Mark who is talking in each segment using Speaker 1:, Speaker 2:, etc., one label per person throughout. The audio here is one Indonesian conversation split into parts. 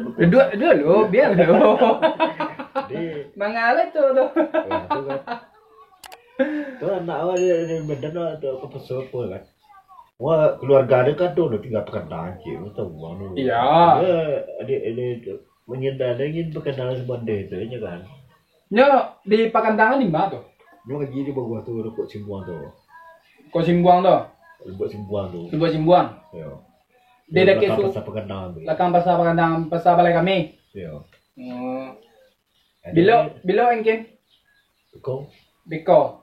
Speaker 1: Dulu, biar dulu.
Speaker 2: Jadi,
Speaker 1: Mangalah tuh.
Speaker 2: ya itu kan. Itu anak awal dia Medan ada ke kan. Wah, keluarga dia kan tuh udah tinggal perkenalan sih, tahu bang dulu.
Speaker 1: Iya.
Speaker 2: Dia itu ingin berkenalan sama dia itu aja kan.
Speaker 1: Nyo di Pakandangan di mana tuh?
Speaker 2: Dia lagi di bawah tuh rukuk simbuan tuh,
Speaker 1: Kau Simbuang tuh.
Speaker 2: rukuk simbuan tuh.
Speaker 1: Simbuang Simbuang.
Speaker 2: Ya.
Speaker 1: Dia dah kesu.
Speaker 2: Pasal perkenalan tuh.
Speaker 1: Lakang pasar Pakandangan pasar balai kami.
Speaker 2: Ya.
Speaker 1: Hmm.
Speaker 2: Jadi,
Speaker 1: Bilo engkin.
Speaker 2: kau
Speaker 1: Biko.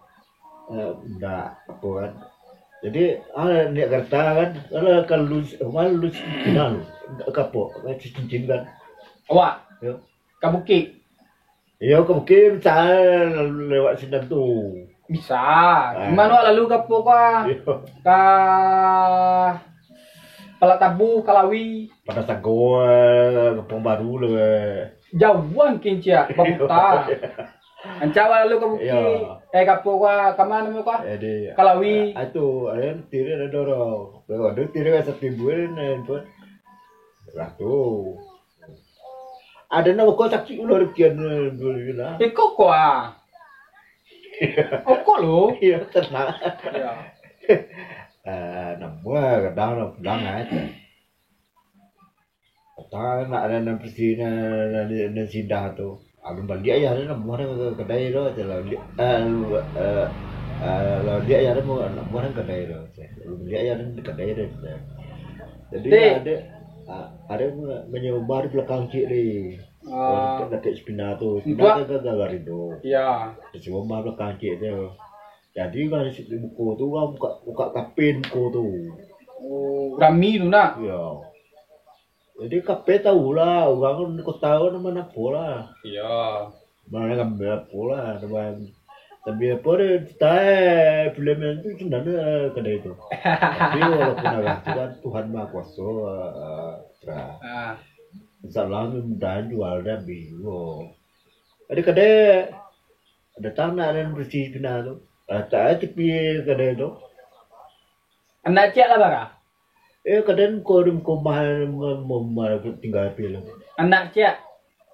Speaker 2: enggak apa kan. Jadi ni kata kan, kalau lu kenal kapok, cincin kan.
Speaker 1: Awak.
Speaker 2: Ya.
Speaker 1: Kabuki.
Speaker 2: Ya mungkin bisa lewat sini tuh.
Speaker 1: Bisa. Gimana lalu ke pokok
Speaker 2: Ya.
Speaker 1: ka Palatabu, Kalawi,
Speaker 2: Pada Sago, Kampung Baru lah.
Speaker 1: jauhan kincia, Babuta. Ancawa lalu ke Buki,
Speaker 2: Ya.
Speaker 1: ka pokok ka mana mo ka?
Speaker 2: Jadi
Speaker 1: Kalawi.
Speaker 2: itu ada tiri ada dorong. Ada tiri kan satu bulan itu. Lah tuh. Ada nama kau saksi ular kian dulu lah.
Speaker 1: Iko ko ah. Oko lo.
Speaker 2: Iya tenang.
Speaker 1: Ya.
Speaker 2: Nama kadang aja. Kata nak ada nama presiden dan sidah tu. Alun balik aja ada nama orang kedai tu. Kalau dia ada mau nama orang kedai tu. Alun balik aja ada kedai tu. Jadi ada menyebar di belakang cik ni. Dekat Spina tu. Spina kan gagal itu.
Speaker 1: Ya.
Speaker 2: Menyebar belakang cik tu. Jadi kan di buku tu kan buka kapin buku tu.
Speaker 1: Oh, Rami tu nak.
Speaker 2: Ya. Jadi kape tahu lah, orang kau tahu nama apa lah.
Speaker 1: Ya.
Speaker 2: Mana ngambil apa lah, tapi apa dia tahu film itu sebenarnya kedai itu. Tapi walaupun agak itu kan Tuhan Maha Kuasa,
Speaker 1: Ah.
Speaker 2: Insyaallah mudah jual dan bingung. Ada kedai, ada tanah dan bersih kena tu. Tak tepi kedai tu.
Speaker 1: Anak cik lah bara.
Speaker 2: Kadang kau mahal tinggal film.
Speaker 1: Anak cik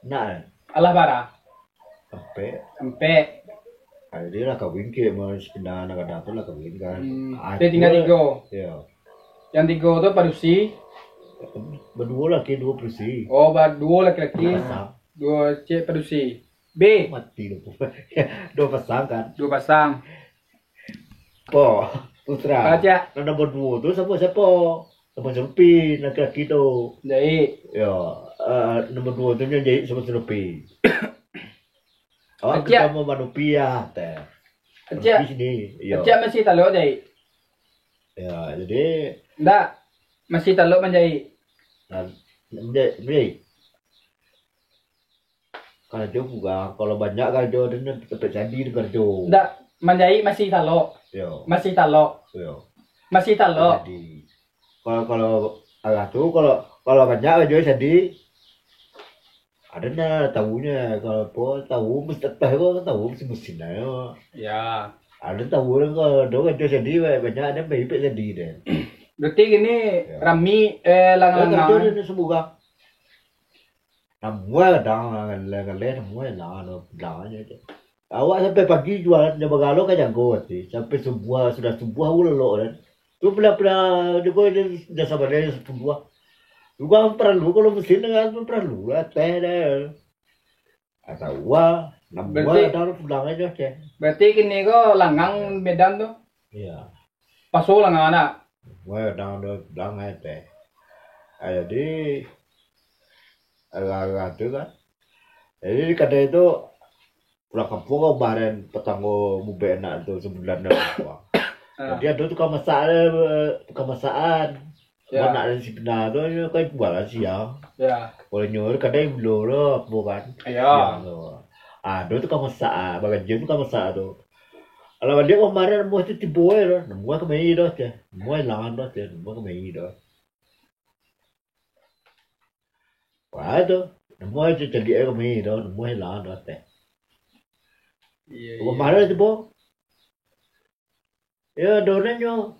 Speaker 2: Nak
Speaker 1: Allah bara.
Speaker 2: sampai
Speaker 1: Sampai
Speaker 2: dia lah kawin ke mas pindah anak tu lah kawin kan.
Speaker 1: dia tinggal tiga.
Speaker 2: Ya.
Speaker 1: Yang tiga tu padusi.
Speaker 2: Berdua laki dua bersih.
Speaker 1: Oh, dua laki-laki,
Speaker 2: Pasang
Speaker 1: dua cik padusi. B,
Speaker 2: mati lu. Dua pasang kan.
Speaker 1: dua pasang.
Speaker 2: Po putra.
Speaker 1: Baca.
Speaker 2: Nah, nombor dua tu siapa? Sama Serupi laki-laki tu.
Speaker 1: Jadi,
Speaker 2: Ya. Nombor dua tu jadi sama Serupi. Awak
Speaker 1: Acik.
Speaker 2: ketemu Manupi ya teh.
Speaker 1: Acik.
Speaker 2: Manupi sini. Ya.
Speaker 1: Acik masih taluk jadi.
Speaker 2: Ya, jadi
Speaker 1: Enggak, masih taluk menjadi.
Speaker 2: Jadi kalau dia bukan, kalau banyak kalau dia tetap jadi dengan dia.
Speaker 1: Enggak, menjadi masih taluk.
Speaker 2: Ya,
Speaker 1: Masih taluk.
Speaker 2: ya.
Speaker 1: Masih taluk.
Speaker 2: Jadi kalau Allah tu kalau banyak dia jadi adanya tahunya kalau apa tahu mesti tahu mesti mesin lah.
Speaker 1: Ya.
Speaker 2: Ada tahu orang kalau dia jadi banyak ada baik jadi deh.
Speaker 1: Berarti gini
Speaker 2: Ya.
Speaker 1: Rami
Speaker 2: Kalau
Speaker 1: lang-lang.
Speaker 2: dia semua semua dah semua lah aja. Awak sampai pagi jualan dia bergalau kan jago hati. Sampai sudah sebuah ulok kan. Tu pernah dia sama dia sebuah. Juga perlu kalau mesin dengan perlu lah teh dah. Atau wah,
Speaker 1: Berarti-
Speaker 2: dah pulang aja teh.
Speaker 1: Berarti gini ko langgang Medan tu.
Speaker 2: Iya.
Speaker 1: Paso langgang anak.
Speaker 2: Wah, dah pulang aja teh. Jadi agak tu kan. Jadi kata itu pulang kampung kemarin petanggo mube enak tu sebulan dah. Jadi ada tukang masakan.
Speaker 1: Ya.
Speaker 2: Nak ada si pena tu kan buat siang.
Speaker 1: Ya.
Speaker 2: Boleh nyuruh kadang belum lah, bukan?
Speaker 1: Ya.
Speaker 2: Ada tukang masak, bagian jam tukang masak tu. Kalau dia kemarin mau tu tiba lah, mau kemai dah je, mau langan dah je, mau kemai dah. Wah tu, mau je jadi kemai dah, mau langan dah je.
Speaker 1: Iya.
Speaker 2: Kemarin tiba, ya donanya.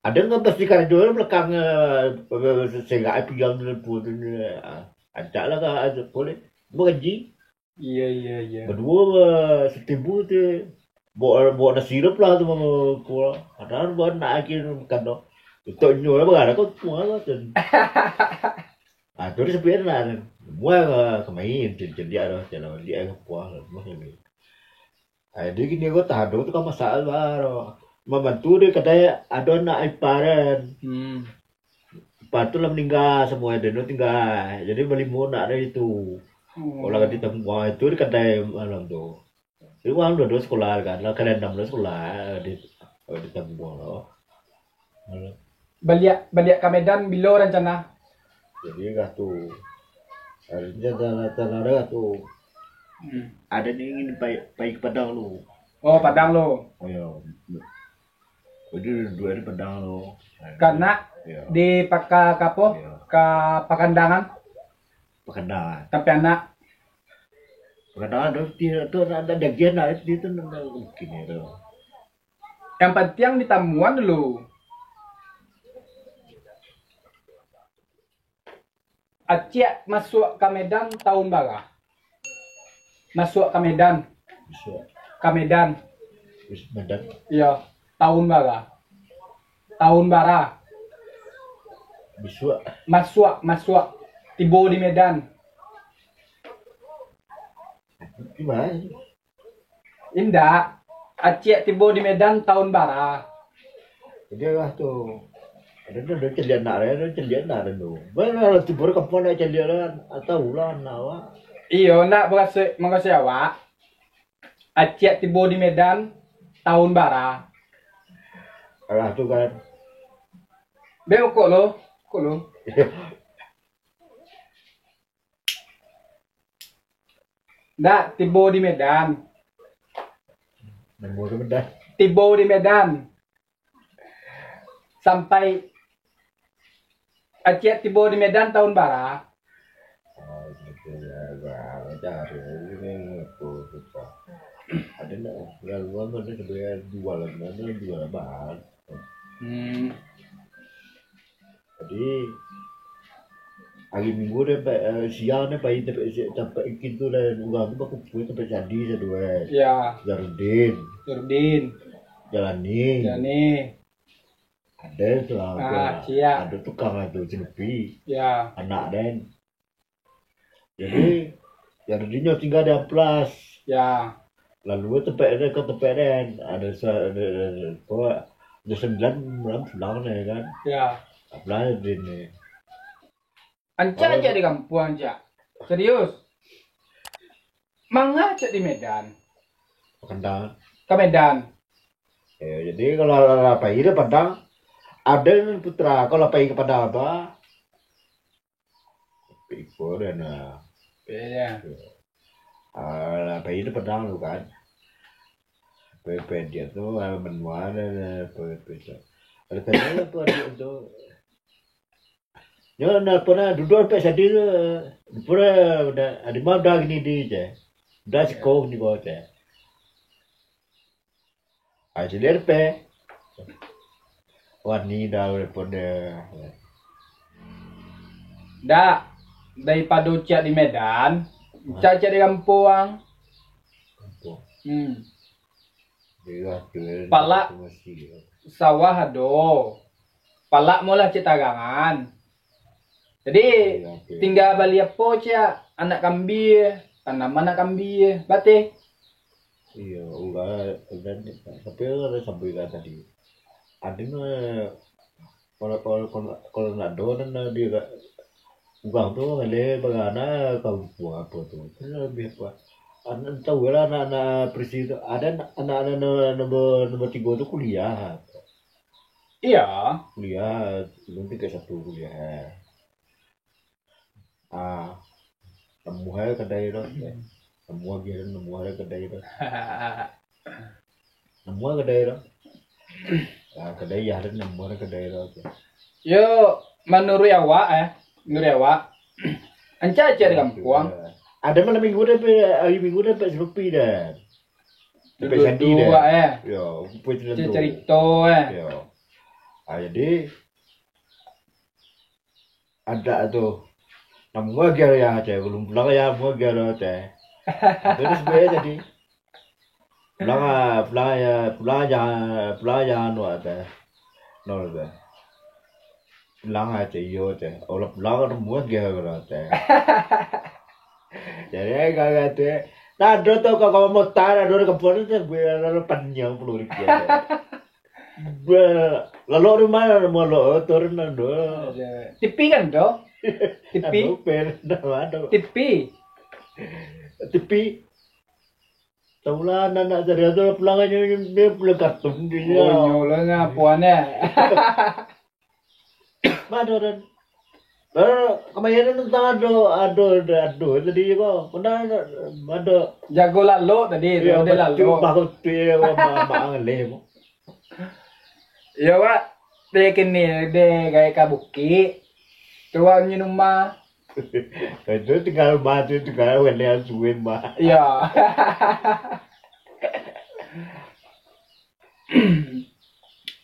Speaker 2: Ada nggak pasti kan jual belakang sehingga api yang pun Ajak lah kan, boleh. Bergaji.
Speaker 1: Iya.
Speaker 2: Berdua setibu tu. Bawa nasi sirup lah tu mau kuah. Kadang buat nak akin makan tu. Itu nyolah berada kau semua lah tu. Tu dia sepian lah. Semua kemain jadi ada jalan dia ke kuah lah semua ni. Dia gini kau tahan tu kan masalah baru. Membantu dia katanya ada nak iparan. Lepas tu lah meninggal semua dia tinggal. Jadi beli nak ada itu. Kalau kata tempat itu dia katanya malam tu. Jadi orang dua sekolah kan, lah kalian 16 sekolah di tempat lo.
Speaker 1: Balik ke Medan bila rencana?
Speaker 2: Jadi kat tu. Ada tanah tu. Ada ni ingin pergi ke Padang lu.
Speaker 1: Oh, Padang lo.
Speaker 2: Oh ya. Jadi dua di Padang lu.
Speaker 1: Karena di Kapo, ke Pakandangan.
Speaker 2: Pakandangan.
Speaker 1: Tapi anak.
Speaker 2: Pakandangan tu ada dagian lah itu mungkin itu.
Speaker 1: Yang penting ditamuan dulu. Aceh masuk ke Medan tahun berapa? Masuk ke Medan. Ke Medan.
Speaker 2: Medan.
Speaker 1: Iya, tahun berapa? Tahun berapa? Masuk. Tiba di Medan.
Speaker 2: Gimana?
Speaker 1: Indah. Aceh tiba di Medan tahun berapa?
Speaker 2: Dia lah tu. Ada celian nak tu. Mana tiba kampung nak celian atau ulan awak.
Speaker 1: Iya, nak berasa awak. Aceh tiba di Medan tahun berapa?
Speaker 2: Alah tu kan.
Speaker 1: Beo kok lo. Nggak, tiba di Medan.
Speaker 2: Nombor Medan.
Speaker 1: Tiba di Medan. Sampai Aceh tiba di Medan tahun berapa?
Speaker 2: Ada nak laluan mana sebenarnya dua lebar. Jadi hari Minggu dia siang dia pergi tempat ikin tu dan orang tu aku pergi tempat jadi sedua.
Speaker 1: Ya.
Speaker 2: Zarudin. Jalani. Ada tu lah. Ada tukang tu jenepi.
Speaker 1: Ya.
Speaker 2: Anak dan. Jadi yang dia tinggal di Amplas.
Speaker 1: Ya.
Speaker 2: Lalu tempat dan ada 9 malam pulang ni kan.
Speaker 1: Ya.
Speaker 2: Amplas dia ni.
Speaker 1: Anca aja di kampung Anca. Serius. Mangga aja di Medan.
Speaker 2: Padang.
Speaker 1: Ke Medan.
Speaker 2: Jadi kalau pergi ke Padang ada putra kalau pergi ke Padang apa? Ikut dan pergi ke Padang tu kan. Dia tu menua dan ada tanya tu ada tu. Ya, nak pernah duduk sampai sedih tu. Pernah ada mau dah gini di je. Dah sekolah ni kau je. Aja lerpe. Warni dah pada.
Speaker 1: Dah daripada Ucak di Medan, Ucak di kampung. Palak sawah ado. Palak mula cetagangan. Jadi tinggal balik apa Cak? Anak kambing, tanaman anak kambing, batik.
Speaker 2: Iya, enggak dan tapi ada sampai tadi. Ada kalau nak doan dia bukan tu boleh bagaimana kau buat apa tu? Lebih apa? Anak tahu lah anak presiden ada anak nombor 3 tu kuliah.
Speaker 1: Iya.
Speaker 2: Kuliah belum 1 kuliah. Nemu hai kedai tu. Nemu kedai tu. Nemu kedai tu. Kedai ya ada nemu kedai tu.
Speaker 1: Yo, menurut awak Anca aja di kampung.
Speaker 2: Ada malam minggu dah, hari minggu dah serupi dah.
Speaker 1: Dua
Speaker 2: Yo,
Speaker 1: cerita
Speaker 2: Yo. Jadi ada tu Namua gaya ya teh, belum pulang ya mua gaya teh. Terus gue jadi pulang jangan nuat teh, nol teh. Pulang aja iyo teh, orang pulang mua gaya teh. Jadi kagak teh. Nah, tuh kalau mau taruh ada kebun itu gue lalu panjang peluru dia. Lalu rumah mau lo turun ada.
Speaker 1: Tipi kan do? Tipi. Tipi.
Speaker 2: Tipi. Tahulah anak dari itu pulang aja dia pulang kartun dia.
Speaker 1: Oh, nyolongnya puannya.
Speaker 2: Mana dan kemarin tentang ado tadi kok ada
Speaker 1: Jago lalu tadi,
Speaker 2: ya
Speaker 1: dia lalu.
Speaker 2: bahu tu mama lemo.
Speaker 1: Ya Pak, dia kini dia kayak kabuki. Coba minum mah.
Speaker 2: Itu tinggal mati tinggal welean suwin mah.
Speaker 1: Ya.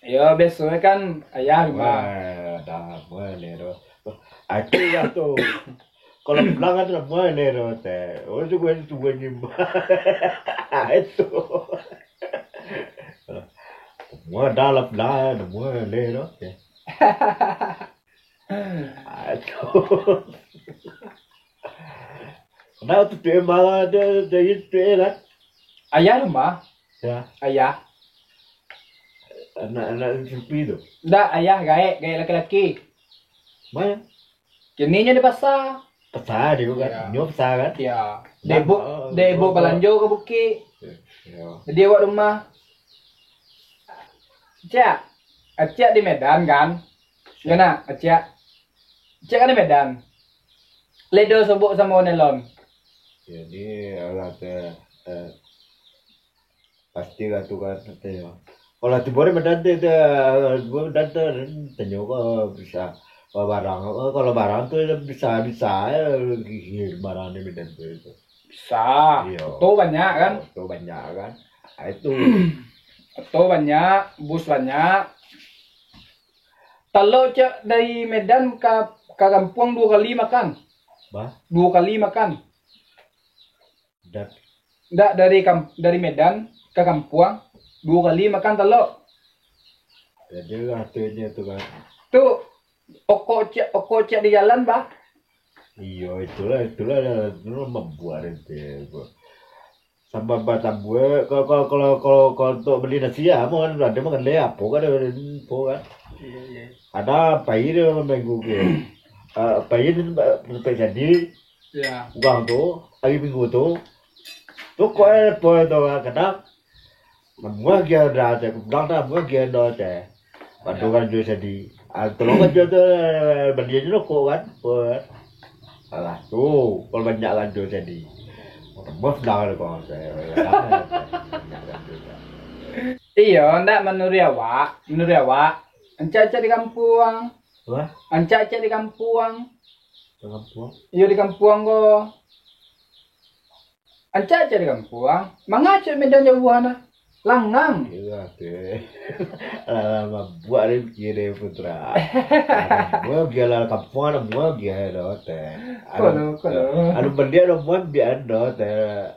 Speaker 1: Ya besok kan ayah mah.
Speaker 2: Dah boleh doh. Aku ya tu. Kalau pulang kan boleh doh teh. Oh suwin nyimba. Itu. Mua dalam lah, mua le doh. Aduh. Nah tu tu malah dia itu lah.
Speaker 1: Ayah rumah,
Speaker 2: Ya,
Speaker 1: ayah.
Speaker 2: anak sepi tu.
Speaker 1: Dah ayah gaya laki-laki.
Speaker 2: Mana?
Speaker 1: Kininya di pasar.
Speaker 2: Pasar dia kan,
Speaker 1: Ya.
Speaker 2: nyop pasar kan.
Speaker 1: Ya. Debuk belanjo ke buki.
Speaker 2: Ya.
Speaker 1: Dia buat rumah. Acak di Medan kan? Gana, Acak. Acak kan di Medan. Ledo sebut sama Onelon.
Speaker 2: Jadi alat pasti lah tu kan tanya. Kalau tu boleh mendanti tu, boleh mendanti tanya kau bisa barang. Kalau barang tu bisa barang ni mendanti itu.
Speaker 1: Bisa.
Speaker 2: Iya.
Speaker 1: Tuh banyak kan?
Speaker 2: Tu banyak kan. Itu
Speaker 1: Tuh banyak, bus banyak. Kalau cak dari Medan ke kampung 2 kali makan.
Speaker 2: bah
Speaker 1: 2 kali makan.
Speaker 2: dan
Speaker 1: Nggak dari Medan ke kampung 2 kali makan telur.
Speaker 2: jadi artinya tu kan.
Speaker 1: Tuh oko cak di jalan bah.
Speaker 2: Iya itulah itu membuat itu. Sama batang gue kalau untuk beli nasi ya mau kan ada makan le apa kan ada info kan. Ada pahit minggu ke. Pahit sampai jadi
Speaker 1: Ya.
Speaker 2: uang tu hari minggu tu. Tu kau apa tu kadang semua dia dah ada, kadang dah semua dia dah ada. Bantu kan jual jadi. Tolong kan jual tu beli je kau kan. Alah tu kalau banyak kan jual jadi. Bos dah kau saya.
Speaker 1: Iya, ndak menurut awak. Ancak-ancak di kampung.
Speaker 2: Wah,
Speaker 1: Ancak-ancak di kampung.
Speaker 2: tengah puang.
Speaker 1: Iya di kampung ko. Ancak-ancak di kampung. Mangacak Medan jauhan lah. Langang.
Speaker 2: Iya deh. Lama buat ni kira putra. Mua gila kampung ada mua gila teh.
Speaker 1: Kalau
Speaker 2: Ada benda ada mua biar teh.